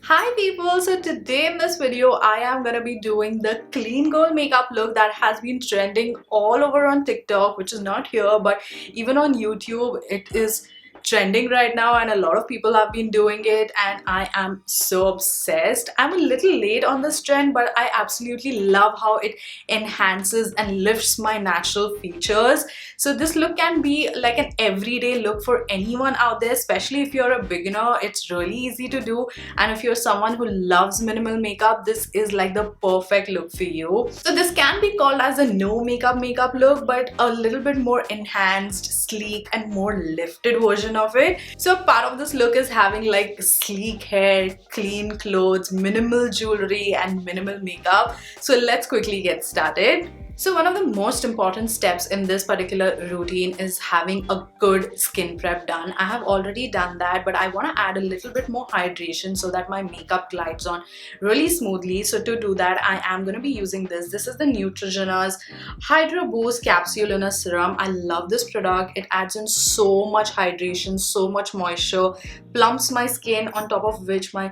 Hi people, so today in this video I am gonna be doing the clean girl makeup look that has been trending all over on TikTok, which is not here but even on YouTube it is trending right now and a lot of people have been doing it and I am so obsessed. I'm a little late on this trend but I absolutely love how it enhances and lifts my natural features. So this look can be like an everyday look for anyone out there, especially if you're a beginner. It's really easy to do, and if you're someone who loves minimal makeup, this is like the perfect look for you. So this can be called as a no makeup look, but a little bit more enhanced, sleek and more lifted version of it. So part of this look is having like sleek hair, clean clothes, minimal jewelry and minimal makeup. So let's quickly get started. So one of the most important steps in this particular routine is having a good skin prep done. I have already done that, but I want to add a little bit more hydration so that my makeup glides on really smoothly. So to do that, I am going to be using this. This is the Neutrogena's Hydro Boost Capsule in a Serum. I love this product. It adds in so much hydration, so much moisture, plumps my skin, on top of which my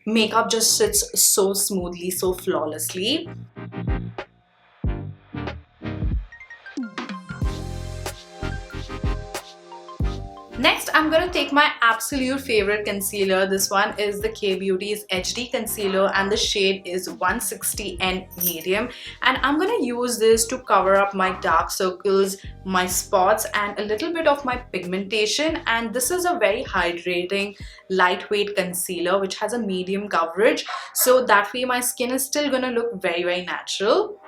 makeup just sits so smoothly, so flawlessly. Next, I'm going to take my absolute favorite concealer. This one is the K-Beauty's HD Concealer and the shade is 160N Medium. And I'm going to use this to cover up my dark circles, my spots and a little bit of my pigmentation. And this is a very hydrating, lightweight concealer which has a medium coverage. So that way my skin is still going to look very natural.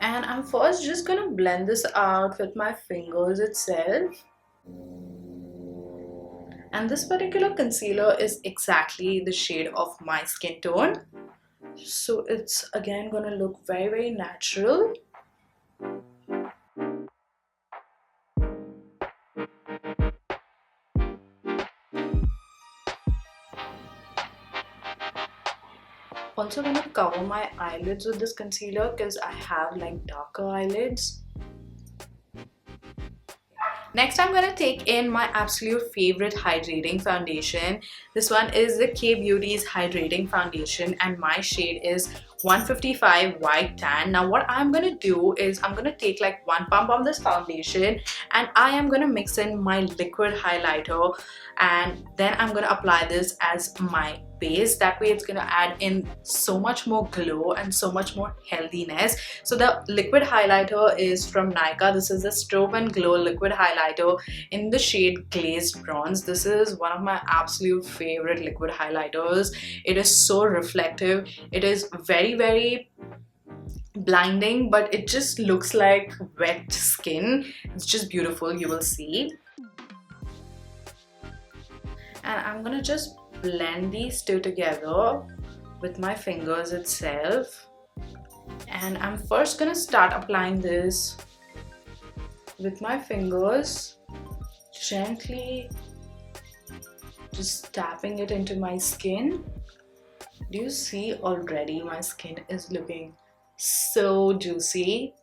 And I'm first just gonna blend this out with my fingers itself. And this particular concealer is exactly the shade of my skin tone. So it's again gonna look very natural. Also gonna cover my eyelids with this concealer because I have like darker eyelids. Next, I'm gonna take in my absolute favorite hydrating foundation. This one is the K-Beauty's Hydrating Foundation and my shade is 155 White Tan. Now what I'm gonna do is I'm gonna take like one pump of this foundation and I am gonna mix in my liquid highlighter and then I'm gonna apply this as my base. That way it's gonna add in so much more glow and so much more healthiness. So the liquid highlighter is from Nykaa. This is the Strobe and Glow liquid highlighter in the shade Glazed Bronze. This is one of my absolute favorite liquid highlighters. It is so reflective. It is very blinding, but it just looks like wet skin. It's just beautiful, you will see. And I'm gonna just blend these two together with my fingers itself. And I'm first gonna start applying this with my fingers, gently just tapping it into my skin. Do you see already my skin is looking so juicy?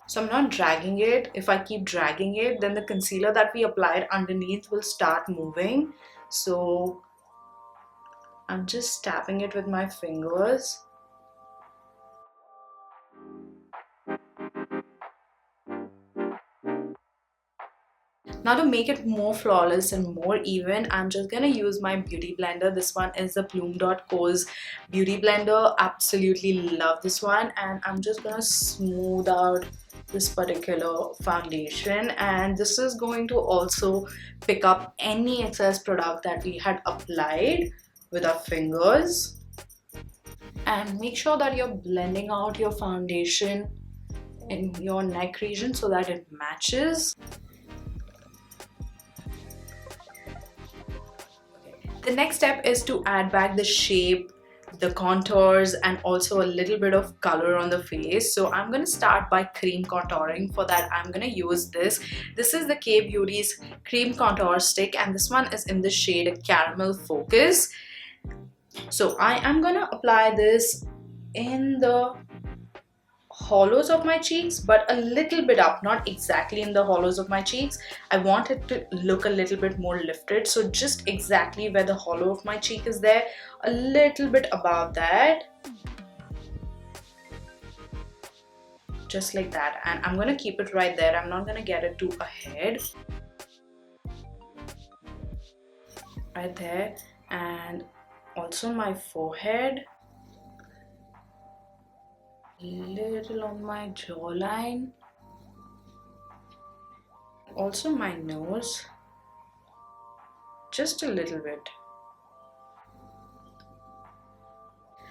So I'm not dragging it. If I keep dragging it, then the concealer that we applied underneath will start moving. So I'm just tapping it with my fingers. Now to make it more flawless and more even, I'm just gonna use my beauty blender. This one is the Bloom.co's beauty blender. Absolutely love this one. And I'm just gonna smooth out this particular foundation. And this is going to also pick up any excess product that we had applied with our fingers. And make sure that you're blending out your foundation in your neck region so that it matches. The next step is to add back the shape, the contours and also a little bit of color on the face. So I'm going to start by cream contouring. For that I'm going to use this. This is the K-Beauty's Cream Contour Stick and this one is in the shade Caramel Focus. So I am going to apply this in the hollows of my cheeks, but a little bit up, not exactly in the hollows of my cheeks. I want it to look a little bit more lifted, so just exactly where the hollow of my cheek is there, a little bit above that, just like that. And I'm gonna keep it right there. I'm not gonna get it too ahead. Right there. And also my forehead, little on my jawline, also my nose, just a little bit.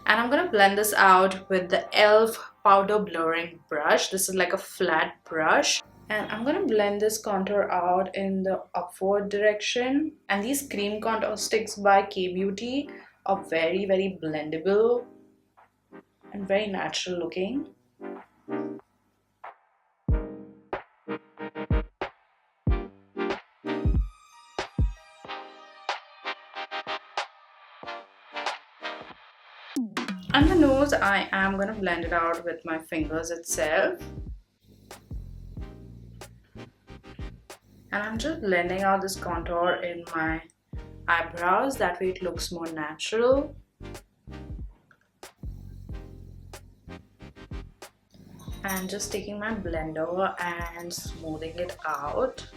And I'm gonna blend this out with the e.l.f. powder blurring brush. This is like a flat brush. And I'm gonna blend this contour out in the upward direction. And these cream contour sticks by K-Beauty are very, very blendable and very natural looking. And the nose, I am gonna blend it out with my fingers itself. And I'm just blending out this contour in my eyebrows, that way it looks more natural. And just taking my blender and smoothing it out.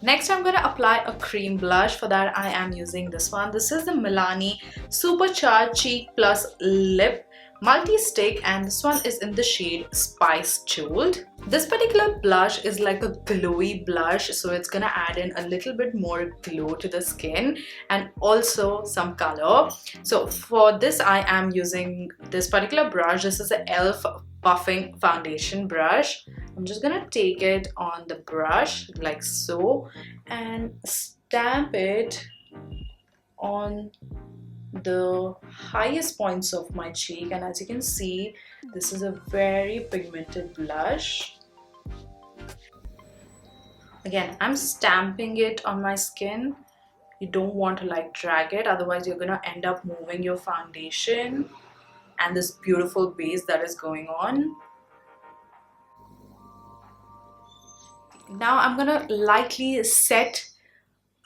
Next, I'm going to apply a cream blush. For that, I am using this one. This is the Milani Supercharged Cheek+lip Multistick, and this one is in the shade Spice Jolt. This particular blush is like a glowy blush, so it's gonna add in a little bit more glow to the skin and also some color. So for this, I am using this particular brush. This is the e.l.f. Buffing Foundation brush. I'm just gonna take it on the brush like so and stamp it on the highest points of my cheek. And as you can see, this is a very pigmented blush. Again, I'm stamping it on my skin. You don't want to like drag it, otherwise you're gonna end up moving your foundation and this beautiful base that is going on. Now I'm gonna lightly set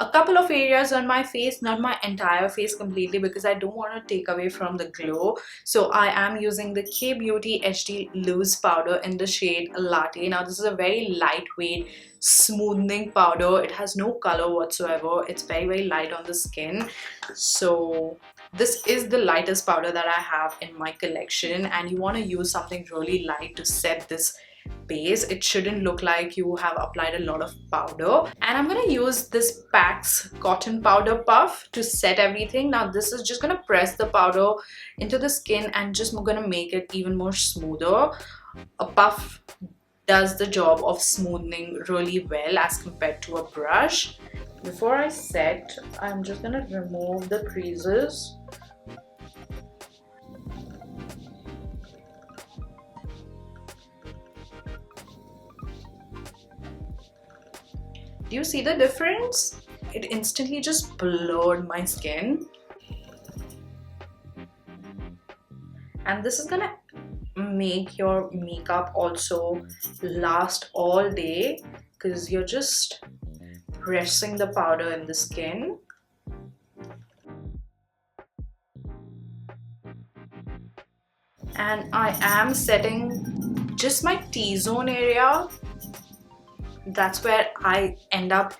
a couple of areas on my face, not my entire face completely, because I don't want to take away from the glow. So I am using the K-Beauty HD Loose Powder in the shade Latte. Now this is a very lightweight smoothing powder. It has no color whatsoever. It's very, very light on the skin. So this is the lightest powder that I have in my collection, and you want to use something really light to set this base. It shouldn't look like you have applied a lot of powder. And I'm going to use this PAX cotton powder puff to set everything. Now this is just going to press the powder into the skin and just going to make it even more smoother. A puff does the job of smoothing really well as compared to a brush. Before I set, I'm just going to remove the creases. Do you see the difference? It instantly just blurred my skin. And this is gonna make your makeup also last all day, because you're just pressing the powder in the skin. And I am setting just my T-zone area. That's where I end up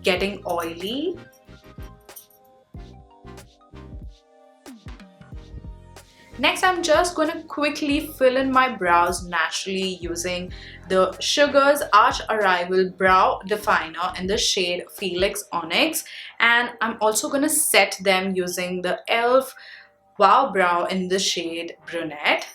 getting oily. Next, I'm just going to quickly fill in my brows naturally using the Sugar's Arch Arrival Brow Definer in the shade Felix Onyx. And I'm also going to set them using the e.l.f. Wow Brow in the shade Brunette.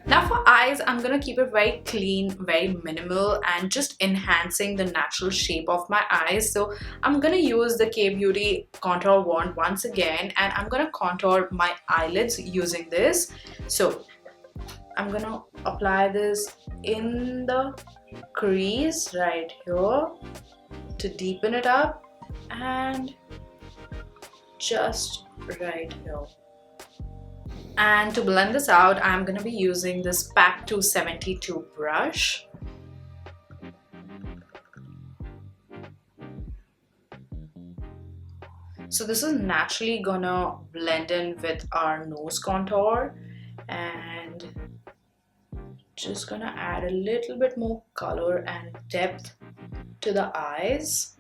Now eyes, I'm gonna keep it very clean, very minimal, and just enhancing the natural shape of my eyes. So I'm gonna use the K-Beauty contour wand once again, and I'm gonna contour my eyelids using this. So I'm gonna apply this in the crease right here to deepen it up, and just right here. And to blend this out, I'm going to be using this Pack 272 brush. So this is naturally gonna blend in with our nose contour, and just gonna add a little bit more color and depth to the eyes.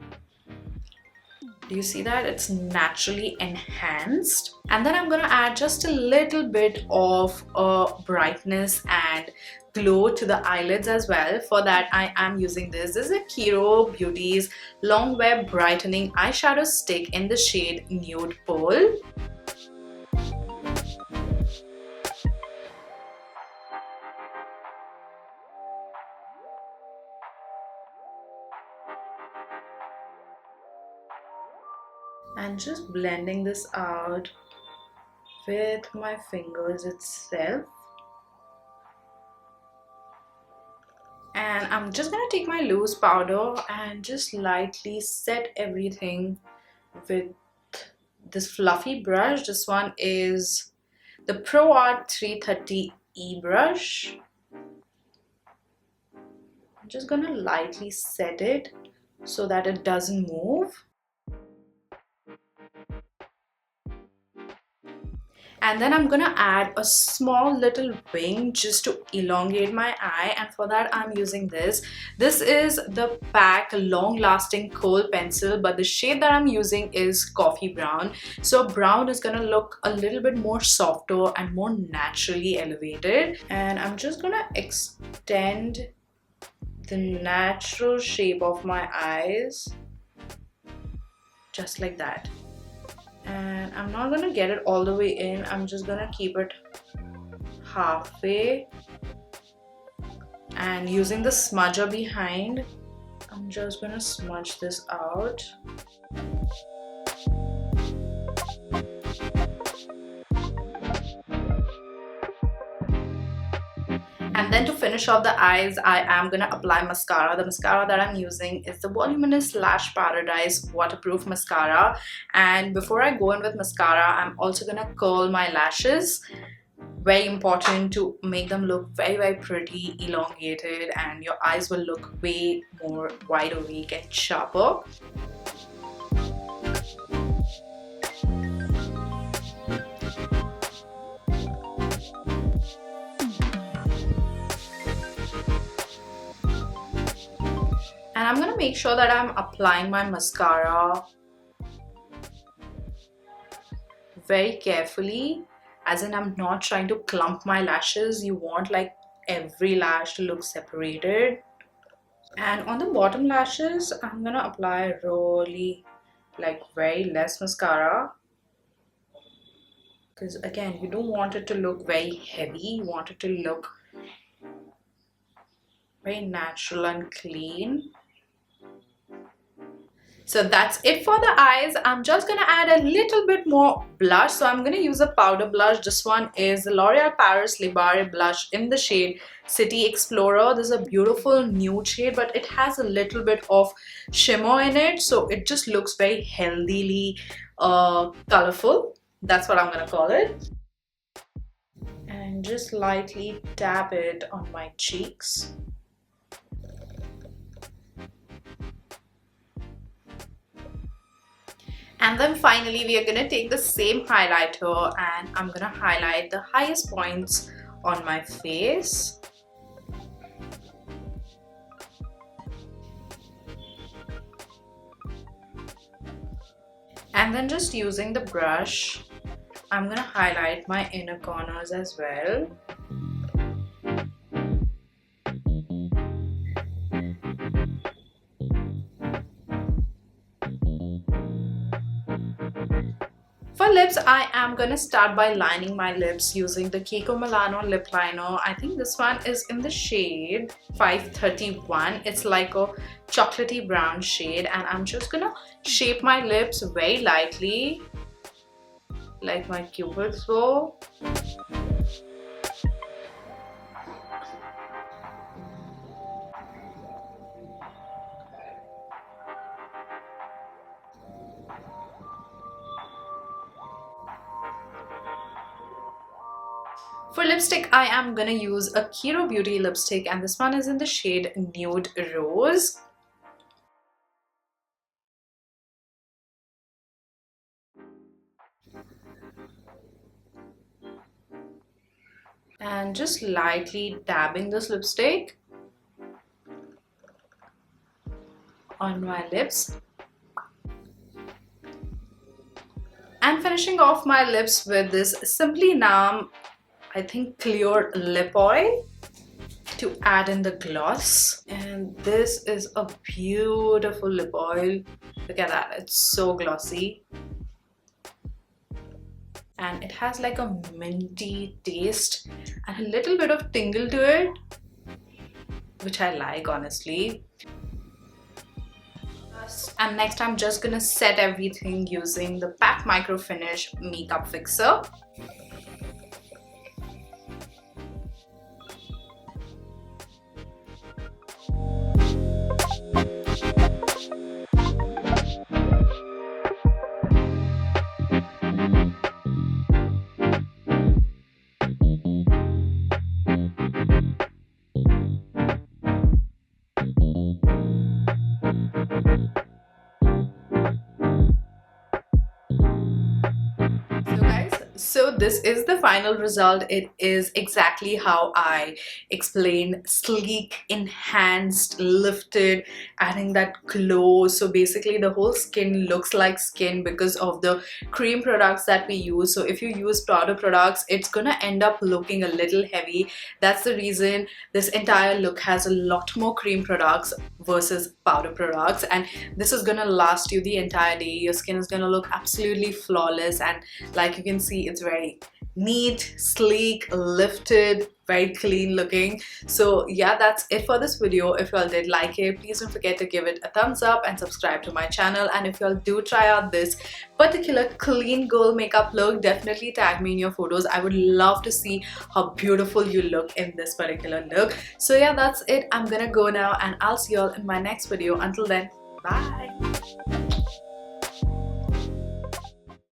Do you see that? It's naturally enhanced. And then I'm gonna add just a little bit of brightness and glow to the eyelids as well. For that, I am using this. This is a KIRO Beauties Long Wear Brightening Eyeshadow Stick in the shade Nude Pearl. And just blending this out with my fingers itself. And I'm just gonna take my loose powder and just lightly set everything with this fluffy brush. This one is the Pro Art 330E brush. I'm just gonna lightly set it so that it doesn't move. And then I'm gonna add a small little wing just to elongate my eye, and for that I'm using this. This is the PAC Long Lasting Kohl pencil, but the shade that I'm using is coffee brown. So brown is gonna look a little bit more softer and more naturally elevated. And I'm just gonna extend the natural shape of my eyes just like that. And I'm not gonna get it all the way in, I'm just gonna keep it halfway. And using the smudger behind, I'm just gonna smudge this out. And then to finish off the eyes, I am gonna apply mascara. The mascara that I'm using is the Voluminous Lash Paradise Waterproof Mascara. And before I go in with mascara, I'm also gonna curl my lashes. Very important to make them look very, very pretty, elongated, and your eyes will look way more wide awake and sharper. And I'm gonna make sure that I'm applying my mascara very carefully, as in I'm not trying to clump my lashes. You want like every lash to look separated. And on the bottom lashes, I'm gonna apply really like very less mascara, because again, you don't want it to look very heavy. You want it to look very natural and clean. So that's it for the eyes. I'm just gonna add a little bit more blush. So I'm gonna use a powder blush. This one is the L'Oreal Paris Le Barre blush in the shade City Explorer. This is a beautiful nude shade, but it has a little bit of shimmer in it, so it just looks very healthily colorful. That's what I'm gonna call it. And just lightly tap it on my cheeks. And then finally, we are going to take the same highlighter and I'm going to highlight the highest points on my face. And then just using the brush, I'm going to highlight my inner corners as well. For For lips, I am gonna start by lining my lips using the Kiko Milano lip liner. I think this one is in the shade 531. It's like a chocolatey brown shade, and I'm just gonna shape my lips very lightly, like my cupid's bow. For lipstick, I am gonna use a KIRO Beauty lipstick, and this one is in the shade Nude Rose. And just lightly dabbing this lipstick on my lips. And finishing off my lips with this Simply Nam, I think clear lip oil to add in the gloss. And this is a beautiful lip oil. Look at that, it's so glossy. And it has like a minty taste and a little bit of tingle to it, which I like, honestly. And next I'm just gonna set everything using the Pack Micro Finish Makeup Fixer. So this is the final result. It is exactly how I explained: sleek, enhanced, lifted, adding that glow. So basically the whole skin looks like skin because of the cream products that we use. So if you use powder products, it's gonna end up looking a little heavy. That's the reason this entire look has a lot more cream products versus powder products, and this is gonna last you the entire day. Your skin is gonna look absolutely flawless, and like you can see, it's very neat, sleek, lifted, very clean looking. So yeah, that's it for this video. If y'all did like it, please don't forget to give it a thumbs up and subscribe to my channel. And if y'all do try out this particular clean girl makeup look, definitely tag me in your photos. I would love to see how beautiful you look in this particular look. So yeah, that's it. I'm gonna go now, and I'll see y'all in my next video. Until then, bye.